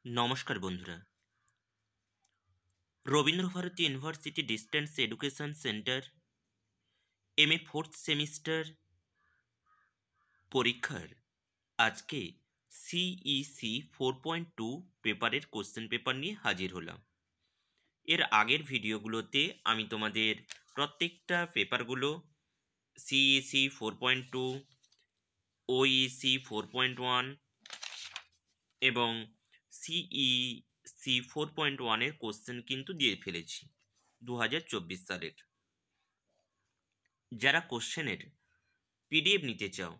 নমস্কার বন্ধুরা। Rabindra Bharati university distance education centre MA fourth semester পরীক্ষার আজকে সিইসি 4.2 পেপারের কোশ্চেন পেপার নিয়ে হাজির হলাম। এর আগের ভিডিওগুলোতে আমি তোমাদের প্রত্যেকটা পেপারগুলো সিইসি 4.2, ওইসি 4.1 এবং সিইসি 4.1 এর কোশ্চেন কিন্তু দিয়ে ফেলেছি 2024 সালের। যারা কোশ্চেনের পিডিএফ নিতে চাও,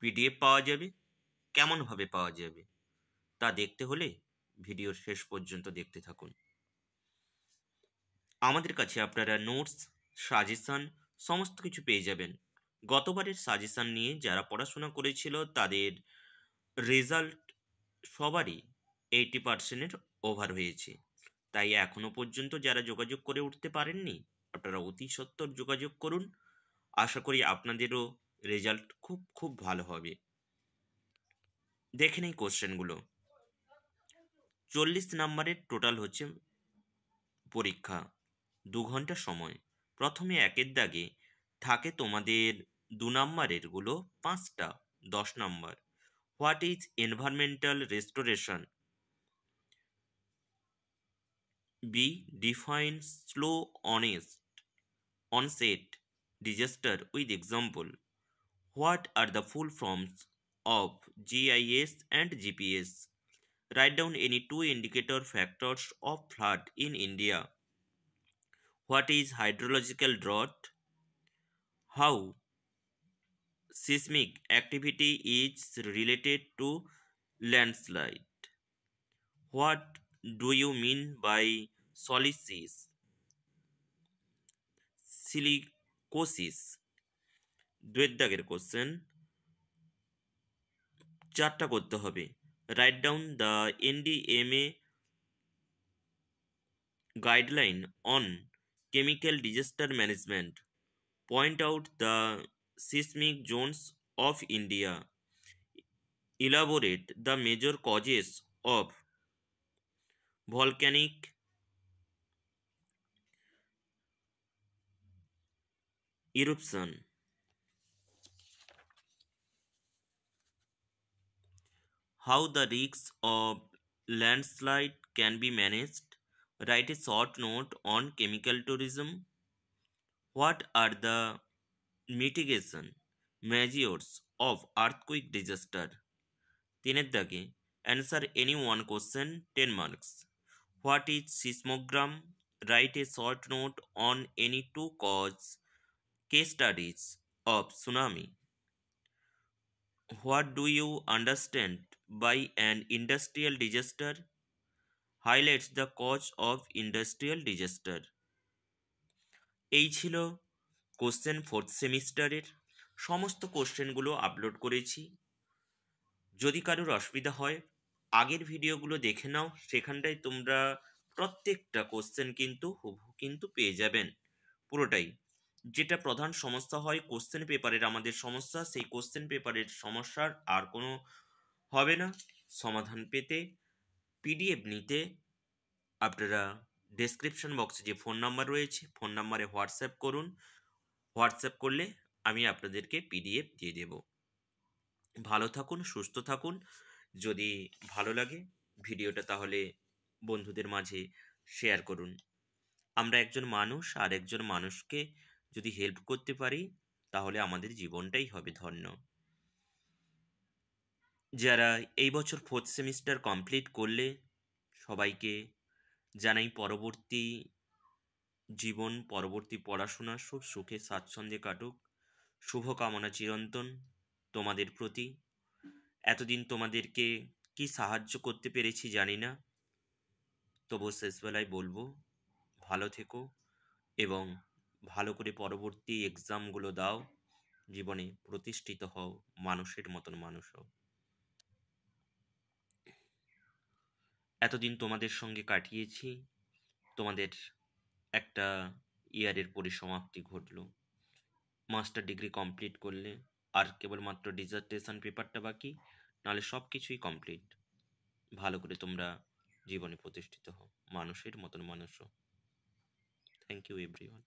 পিডিএফ পাওয়া যাবে। কেমনভাবে পাওয়া যাবে তা দেখতে হলে ভিডিওর শেষ পর্যন্ত দেখতে থাকুন। আমাদের কাছে আপনারা নোটস, সাজেশন সমস্ত কিছু পেয়ে যাবেন। গতবারের সাজেশন নিয়ে যারা পড়াশোনা করেছিল তাদের রেজাল্ট সবারই 80%-এর ওভার হয়েছে। তাই এখনো পর্যন্ত যারা যোগাযোগ করে উঠতে পারেননি, আপনারা অতি সত্বর যোগাযোগ করুন। আশা করি আপনাদেরও রেজাল্ট খুব খুব ভালো হবে। দেখে নেই কোশ্চেনগুলো। 40 নাম্বারের টোটাল হচ্ছে পরীক্ষা, 2 ঘন্টা সময়। প্রথমে একের দাগে থাকে তোমাদের 2 নাম্বারের গুলো 5টা, 10 number. What is environmental restoration? B, define slow onset disaster with example. What are the full forms of GIS and GPS? Write down any two indicator factors of flood in India. What is hydrological drought? How seismic activity is related to landslide? What do you mean by silicosis? দুয়ের দাগের question, 4টা করতে হবে। Write down the NDMA guideline on chemical disaster management. Point out the seismic zones of India. Elaborate the major causes of volcanic eruption. How the risks of landslide can be managed. Write a short note on chemical tourism. What are the mitigation measures of earthquake disaster? 3 দাগে answer any one question, 10 marks. What is seismogram? Write a short note on any two case studies of tsunami. What do you understand by an industrial disaster? Highlights the cause of industrial disaster. এই ছিল question 4th সেমিস্টারের। সমস্ত কোশ্চেনগুলো upload করেছি। যদি কারোর অসুবিধা হয় আগের ভিডিওগুলো দেখে নাও, সেখানটায় তোমরা প্রত্যেকটা কোশ্চেন কিন্তু হুবহু কিন্তু পেয়ে যাবেন পুরোটাই। যেটা প্রধান সমস্যা হয় কোশ্চেন পেপারের আমাদের সমস্যা, সেই কোশ্চেন পেপারের সমস্যার আর কোনো হবে না। সমাধান পেতে, পিডিএফ নিতে আপনারা ডেসক্রিপশন বক্সে যে ফোন নাম্বার রয়েছে ফোন নাম্বারে হোয়াটসঅ্যাপ করুন। হোয়াটসঅ্যাপ করলে আমি আপনাদেরকে পিডিএফ দিয়ে দেব। ভালো থাকুন, সুস্থ থাকুন। যদি ভালো লাগে ভিডিওটা তাহলে বন্ধুদের মাঝে শেয়ার করুন। আমরা একজন মানুষ আর একজন মানুষকে যদি হেল্প করতে পারি তাহলে আমাদের জীবনটাই হবে ধন্য। যারা এই বছর 4th সেমিস্টার কমপ্লিট করলে সবাইকে জানাই পরবর্তী জীবন, পরবর্তী পড়াশোনা খুব সুখে স্বাচ্ছন্দ্যে কাটুক। শুভকামনা চিরন্তন তোমাদের প্রতি। এতদিন তোমাদেরকে কি সাহায্য করতে পেরেছি জানি না, তবু শেষবেলায় বলবো ভালো থেকো এবং ভালো করে পরবর্তী এক্সামগুলো দাও, জীবনে প্রতিষ্ঠিত হও, মানুষের মতন মানুষ হও। এতদিন তোমাদের সঙ্গে কাটিয়েছি, তোমাদের একটা ইয়ারের পরিসমাপ্তি ঘটল। মাস্টার ডিগ্রি কমপ্লিট করলে আর কেবলমাত্র ডিসার্টেশন পেপারটা বাকি, নাহলে সব কিছুই কমপ্লিট। ভালো করে তোমরা জীবনে প্রতিষ্ঠিত হও, মানুষের মতন মানুষ হও। Thank you everyone.